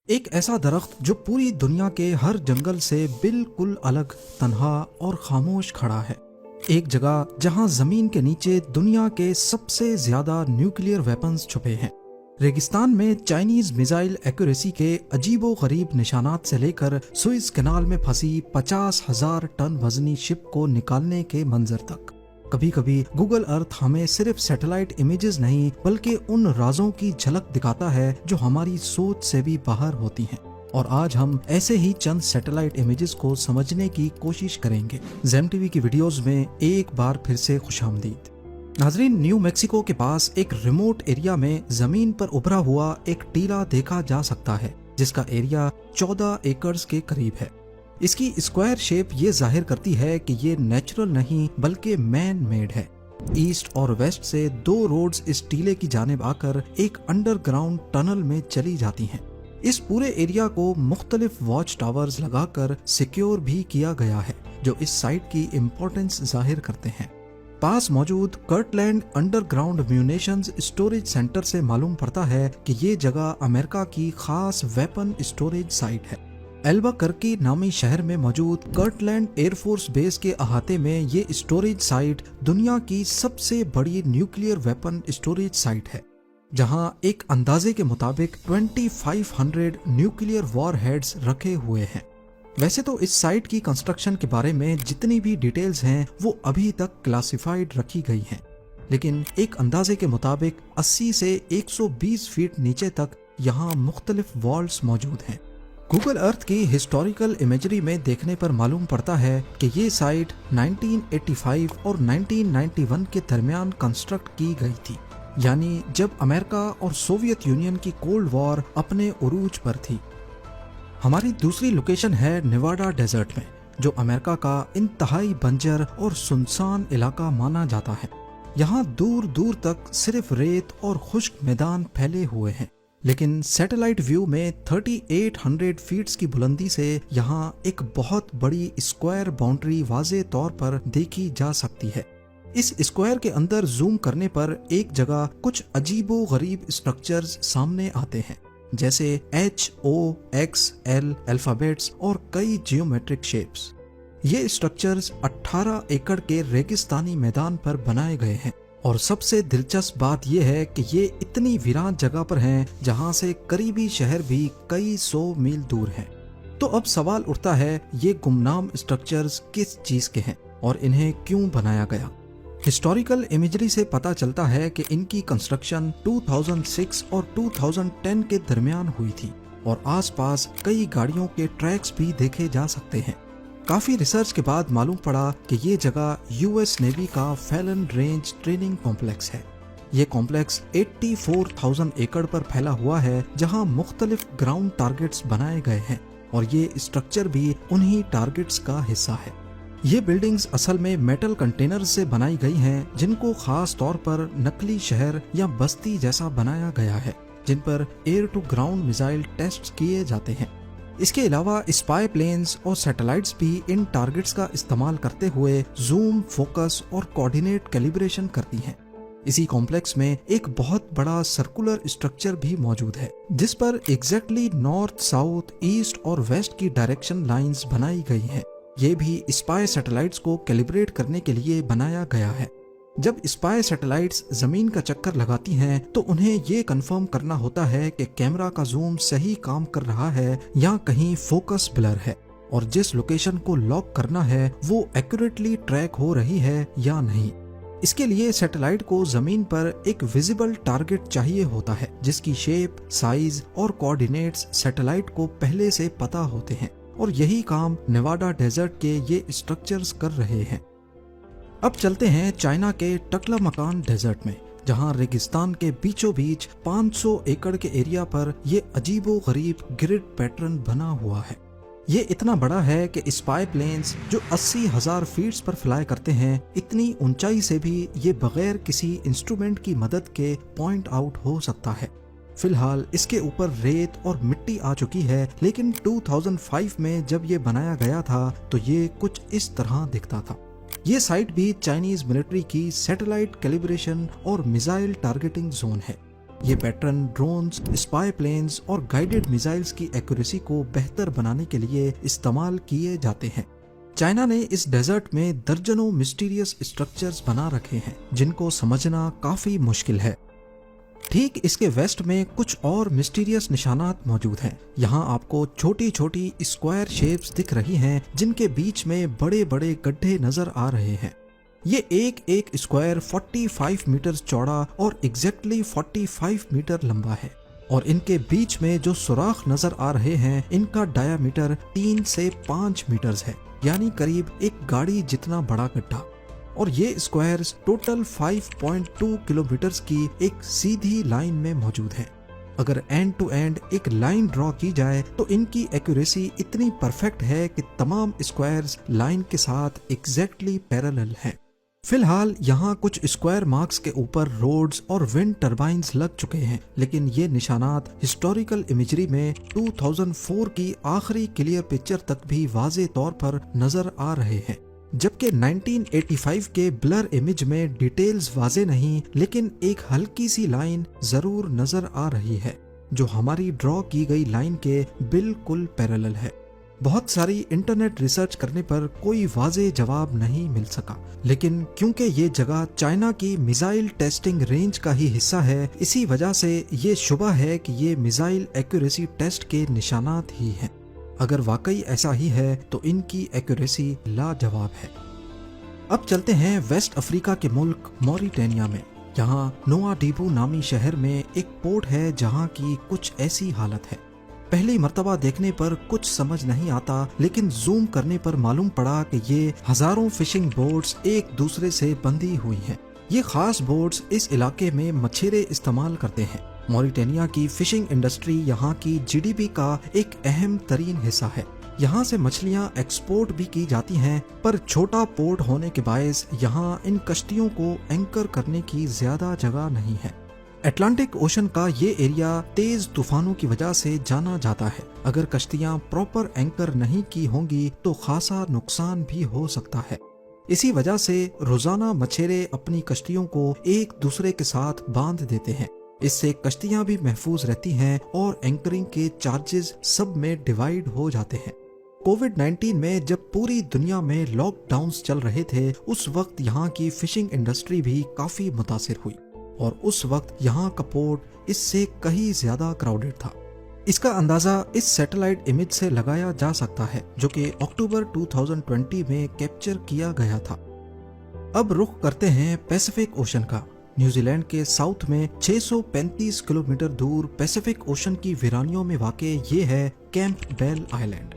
ایک ایسا درخت جو پوری دنیا کے ہر جنگل سے بالکل الگ، تنہا اور خاموش کھڑا ہے۔ ایک جگہ جہاں زمین کے نیچے دنیا کے سب سے زیادہ نیوکلیئر ویپنز چھپے ہیں۔ ریگستان میں چائنیز میزائل ایکوریسی کے عجیب و غریب نشانات سے لے کر سوئز کینال میں پھنسی 50,000 ٹن وزنی شپ کو نکالنے کے منظر تک۔ کبھی کبھی گوگل ارتھ ہمیں صرف سیٹلائٹ امیجز نہیں بلکہ ان رازوں کی جھلک دکھاتا ہے جو ہماری سوچ سے بھی باہر ہوتی ہیں، اور آج ہم ایسے ہی چند سیٹلائٹ امیجز کو سمجھنے کی کوشش کریں گے۔ زیم ٹی وی کی ویڈیوز میں ایک بار پھر سے خوش آمدید۔ ناظرین، نیو میکسیکو کے پاس ایک ریموٹ ایریا میں زمین پر ابھرا ہوا ایک ٹیلا دیکھا جا سکتا ہے جس کا ایریا 14 ایکڑز کے قریب ہے۔ اس کی اسکوائر شیپ یہ ظاہر کرتی ہے کہ یہ نیچرل نہیں بلکہ مین میڈ ہے۔ ایسٹ اور ویسٹ سے 2 روڈز اس ٹیلے کی جانب آ کر ایک انڈر گراؤنڈ ٹنل میں چلی جاتی ہیں۔ اس پورے ایریا کو مختلف واچ ٹاورز لگا کر سیکیور بھی کیا گیا ہے جو اس سائٹ کی امپورٹنس ظاہر کرتے ہیں۔ پاس موجود کرٹلینڈ انڈر گراؤنڈ میونیشنز اسٹوریج سینٹر سے معلوم پڑتا ہے کہ یہ جگہ امریکہ کی خاص ویپن اسٹوریج سائٹ ہے۔ الباکرکی نامی شہر میں موجود کرٹلینڈ ایئر فورس بیس کے احاطے میں یہ اسٹوریج سائٹ دنیا کی سب سے بڑی نیوکلیئر ویپن اسٹوریج سائٹ ہے، جہاں ایک اندازے کے مطابق 2500 نیوکلیئر وار ہیڈز رکھے ہوئے ہیں۔ ویسے تو اس سائٹ کی کنسٹرکشن کے بارے میں جتنی بھی ڈیٹیلز ہیں وہ ابھی تک کلاسیفائڈ رکھی گئی ہیں، لیکن ایک اندازے کے مطابق 80 سے 120 فیٹ نیچے تک یہاں مختلف والز موجود ہیں۔ گوگل ارتھ کی ہسٹوریکل امیجری میں دیکھنے پر معلوم پڑتا ہے کہ یہ سائٹ 1985 اور 1991 کے درمیان کنسٹرکٹ کی گئی تھی، یعنی جب امریکہ اور سوویت یونین کی کولڈ وار اپنے عروج پر تھی۔ ہماری دوسری لوکیشن ہے نیواڈا ڈیزرٹ میں، جو امریکہ کا انتہائی بنجر اور سنسان علاقہ مانا جاتا ہے۔ یہاں دور دور تک صرف ریت اور خشک میدان پھیلے ہوئے ہیں، لیکن سیٹلائٹ ویو میں 3800 فیٹس کی بلندی سے یہاں ایک بہت بڑی اسکوائر باؤنڈری واضح طور پر دیکھی جا سکتی ہے۔ اس اسکوائر کے اندر زوم کرنے پر ایک جگہ کچھ عجیب و غریب اسٹرکچرز سامنے آتے ہیں، جیسے HOXL الفابیٹس اور کئی جیومیٹرک شیپس۔ یہ اسٹرکچرز 18 ایکڑ کے ریگستانی میدان پر بنائے گئے ہیں، اور سب سے دلچسپ بات یہ ہے کہ یہ اتنی ویران جگہ پر ہیں جہاں سے قریبی شہر بھی کئی 100 میل دور ہیں۔ تو اب سوال اٹھتا ہے، یہ گمنام اسٹرکچرز کس چیز کے ہیں اور انہیں کیوں بنایا گیا؟ ہسٹوریکل امیجری سے پتا چلتا ہے کہ ان کی کنسٹرکشن 2006 اور 2010 کے درمیان ہوئی تھی، اور آس پاس کئی گاڑیوں کے ٹریکس بھی دیکھے جا سکتے ہیں۔ کافی ریسرچ کے بعد معلوم پڑا کہ یہ جگہ US نیوی کا فیلن رینج ٹریننگ کمپلیکس ہے۔ یہ کمپلیکس 84,000 ایکڑ پر پھیلا ہوا ہے، جہاں مختلف گراؤنڈ ٹارگٹس بنائے گئے ہیں، اور یہ اسٹرکچر بھی انہی ٹارگٹس کا حصہ ہے۔ یہ بلڈنگز اصل میں میٹل کنٹینرز سے بنائی گئی ہیں، جن کو خاص طور پر نقلی شہر یا بستی جیسا بنایا گیا ہے، جن پر air to ground missile test کیے جاتے ہیں۔ اس کے علاوہ اسپائی پلینز اور سیٹلائٹس بھی ان ٹارگٹس کا استعمال کرتے ہوئے زوم، فوکس اور کوارڈینیٹ کیلیبریشن کرتی ہیں۔ اسی کمپلیکس میں ایک بہت بڑا سرکولر اسٹرکچر بھی موجود ہے، جس پر ایگزیکٹلی نارتھ، ساؤتھ، ایسٹ اور ویسٹ کی ڈائریکشن لائنز بنائی گئی ہیں۔ یہ بھی اسپائی سیٹلائٹس کو کیلیبریٹ کرنے کے لیے بنایا گیا ہے۔ جب اسپائی سیٹلائٹس زمین کا چکر لگاتی ہیں تو انہیں یہ کنفرم کرنا ہوتا ہے کہ کیمرہ کا زوم صحیح کام کر رہا ہے یا کہیں فوکس بلر ہے، اور جس لوکیشن کو لاک کرنا ہے وہ ایکوریٹلی ٹریک ہو رہی ہے یا نہیں۔ اس کے لیے سیٹلائٹ کو زمین پر ایک ویزیبل ٹارگٹ چاہیے ہوتا ہے، جس کی شیپ، سائز اور کوارڈینیٹس سیٹلائٹ کو پہلے سے پتہ ہوتے ہیں، اور یہی کام نیواڈا ڈیزرٹ کے یہ اسٹرکچرز کر رہے ہیں۔ اب چلتے ہیں چائنا کے ٹکلا مکان ڈیزرٹ میں، جہاں ریگستان کے بیچوں بیچ 500 ایکڑ کے ایریا پر یہ عجیب و غریب گرڈ پیٹرن بنا ہوا ہے۔ یہ اتنا بڑا ہے کہ اسپائی پلینز جو 80,000 فیٹس پر فلائی کرتے ہیں، اتنی اونچائی سے بھی یہ بغیر کسی انسٹرومنٹ کی مدد کے پوائنٹ آؤٹ ہو سکتا ہے۔ فی الحال اس کے اوپر ریت اور مٹی آ چکی ہے، لیکن 2005 میں جب یہ بنایا گیا تھا تو یہ کچھ اس طرح دکھتا تھا۔ یہ سائٹ بھی چائنیز ملٹری کی سیٹلائٹ کیلیبریشن اور میزائل ٹارگیٹنگ زون ہے۔ یہ پیٹرن ڈرونز، اسپائی پلینز اور گائیڈڈ میزائلز کی ایکوریسی کو بہتر بنانے کے لیے استعمال کیے جاتے ہیں۔ چائنا نے اس ڈیزرٹ میں درجنوں مسٹیریس اسٹرکچرز بنا رکھے ہیں جن کو سمجھنا کافی مشکل ہے۔ ٹھیک اس کے ویسٹ میں کچھ اور مسٹیریس نشانات موجود ہیں۔ یہاں آپ کو چھوٹی چھوٹی اسکوائر شیپس دکھ رہی ہیں جن کے بیچ میں بڑے بڑے گڈھے نظر آ رہے ہیں۔ یہ ایک اسکوائر 45 میٹر چوڑا اور ایگزیکٹلی 45 میٹر لمبا ہے، اور ان کے بیچ میں جو سوراخ نظر آ رہے ہیں ان کا ڈایا میٹر 3 سے 5 میٹرز ہے، یعنی قریب ایک گاڑی جتنا بڑا گڈھا۔ اور یہ اسکوائرز ٹوٹل 5.2 کلومیٹرز کی ایک سیدھی لائن میں موجود ہیں۔ اگر اینڈ ٹو اینڈ ایک لائن ڈرا کی جائے تو ان کی ایکوریسی اتنی پرفیکٹ ہے کہ تمام اسکوائرز لائن کے ساتھ ایگزیکٹلی پیرالل ہیں۔ فی الحال یہاں کچھ اسکوائر مارکس کے اوپر روڈز اور ونڈ ٹربائنز لگ چکے ہیں، لیکن یہ نشانات ہسٹوریکل امیجری میں 2004 کی آخری کلیئر پکچر تک بھی واضح طور پر نظر آ رہے ہیں، جبکہ 1985 کے بلر امیج میں ڈیٹیلز واضح نہیں، لیکن ایک ہلکی سی لائن ضرور نظر آ رہی ہے جو ہماری ڈرا کی گئی لائن کے بالکل پیرالل ہے۔ بہت ساری انٹرنیٹ ریسرچ کرنے پر کوئی واضح جواب نہیں مل سکا، لیکن کیونکہ یہ جگہ چائنا کی میزائل ٹیسٹنگ رینج کا ہی حصہ ہے، اسی وجہ سے یہ شبہ ہے کہ یہ میزائل ایکوریسی ٹیسٹ کے نشانات ہی ہیں۔ اگر واقعی ایسا ہی ہے تو ان کی ایکوریسی لاجواب ہے۔ اب چلتے ہیں ویسٹ افریقہ کے ملک موریٹانیا میں۔ یہاں نوا ڈیبو نامی شہر میں ایک پورٹ ہے جہاں کی کچھ ایسی حالت ہے۔ پہلی مرتبہ دیکھنے پر کچھ سمجھ نہیں آتا، لیکن زوم کرنے پر معلوم پڑا کہ یہ ہزاروں فشنگ بوٹس ایک دوسرے سے بندھی ہوئی ہیں۔ یہ خاص بوٹس اس علاقے میں مچھیرے استعمال کرتے ہیں۔ موریٹانیا کی فشنگ انڈسٹری یہاں کی جی ڈی پی کا ایک اہم ترین حصہ ہے۔ یہاں سے مچھلیاں ایکسپورٹ بھی کی جاتی ہیں، پر چھوٹا پورٹ ہونے کے باعث یہاں ان کشتیوں کو اینکر کرنے کی زیادہ جگہ نہیں ہے۔ اٹلانٹک اوشن کا یہ ایریا تیز طوفانوں کی وجہ سے جانا جاتا ہے۔ اگر کشتیاں پراپر اینکر نہیں کی ہوں گی تو خاصا نقصان بھی ہو سکتا ہے۔ اسی وجہ سے روزانہ مچھیرے اپنی کشتیوں کو ایک دوسرے کے ساتھ باندھ دیتے ہیں۔ اس سے کشتیاں بھی محفوظ رہتی ہیں اور اینکرنگ کے چارجز سب میں ڈیوائیڈ ہو جاتے ہیں۔ کووڈ-19 میں جب پوری دنیا میں لاک ڈاؤنز چل رہے تھے، اس وقت یہاں کی فشنگ انڈسٹری بھی کافی متاثر ہوئی، اور اس وقت یہاں کا پورٹ اس سے کہیں زیادہ کراؤڈڈ تھا۔ اس کا اندازہ اس سیٹلائٹ امیج سے لگایا جا سکتا ہے جو کہ اکتوبر 2020 میں کیپچر کیا گیا تھا۔ اب رخ کرتے ہیں پیسیفک اوشن کا۔ نیوزی لینڈ کے ساؤتھ میں 635 کلومیٹر دور پیسیفک اوشن کی ویرانیوں میں واقع یہ ہے کیمپ بیل آئی لینڈ۔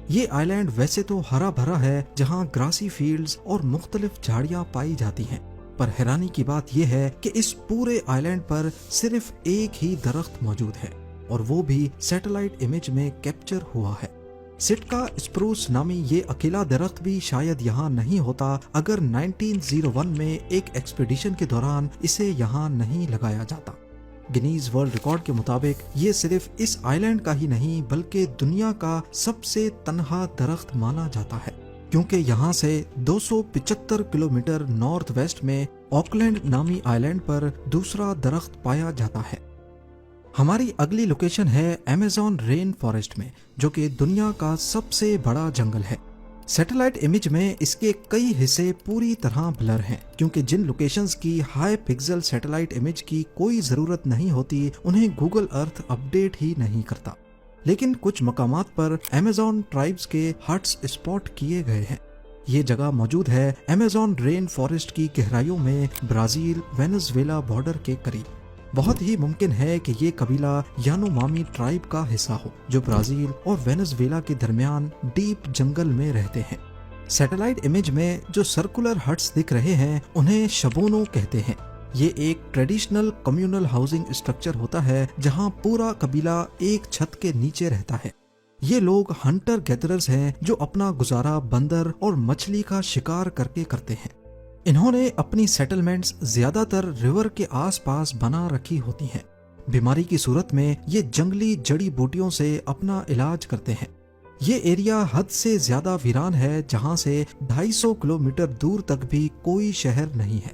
یہ آئی لینڈ ویسے تو ہرا بھرا ہے، جہاں گراسی فیلڈز اور مختلف جھاڑیاں پائی جاتی ہیں، پر حیرانی کی بات یہ ہے کہ اس پورے آئی لینڈ پر صرف ایک ہی درخت موجود ہے، اور وہ بھی سیٹلائٹ امیج میں کیپچر ہوا ہے۔ سٹکا اسپروس نامی یہ اکیلا درخت بھی شاید یہاں نہیں ہوتا اگر 1901 میں ایک ایکسپیڈیشن کے دوران اسے یہاں نہیں لگایا جاتا۔ گنیز ورلڈ ریکارڈ کے مطابق یہ صرف اس آئی لینڈ کا ہی نہیں بلکہ دنیا کا سب سے تنہا درخت مانا جاتا ہے، کیونکہ یہاں سے 275 کلومیٹر نارتھ ویسٹ میں آکلینڈ نامی آئی لینڈ پر دوسرا درخت پایا جاتا ہے۔ ہماری اگلی لوکیشن ہے ایمیزون رین فارسٹ میں، جو کہ دنیا کا سب سے بڑا جنگل ہے۔ سیٹلائٹ امیج میں اس کے کئی حصے پوری طرح بلر ہیں، کیونکہ جن لوکیشنز کی ہائی پکسل سیٹلائٹ امیج کی کوئی ضرورت نہیں ہوتی انہیں گوگل ارتھ اپڈیٹ ہی نہیں کرتا، لیکن کچھ مقامات پر ایمیزون ٹرائبز کے ہٹس اسپاٹ کیے گئے ہیں۔ یہ جگہ موجود ہے ایمیزون رین فارسٹ کی گہرائیوں میں، برازیل وینزویلا بارڈر کے قریب۔ بہت ہی ممکن ہے کہ یہ قبیلہ یانومامی ٹرائب کا حصہ ہو، جو برازیل اور وینزویلا کے درمیان ڈیپ جنگل میں رہتے ہیں۔ سیٹلائٹ امیج میں جو سرکولر ہٹس دکھ رہے ہیں انہیں شبونو کہتے ہیں۔ یہ ایک ٹریڈیشنل کمیونل ہاؤسنگ اسٹرکچر ہوتا ہے جہاں پورا قبیلہ ایک چھت کے نیچے رہتا ہے۔ یہ لوگ ہنٹر گیدررز ہیں جو اپنا گزارا بندر اور مچھلی کا شکار کر کے کرتے ہیں۔ انہوں نے اپنی سیٹلمنٹس زیادہ تر ریور کے آس پاس بنا رکھی ہوتی ہیں۔ بیماری کی صورت میں یہ جنگلی جڑی بوٹیوں سے اپنا علاج کرتے ہیں۔ یہ ایریا حد سے زیادہ ویران ہے، جہاں سے 250 کلومیٹر دور تک بھی کوئی شہر نہیں ہے۔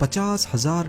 50,000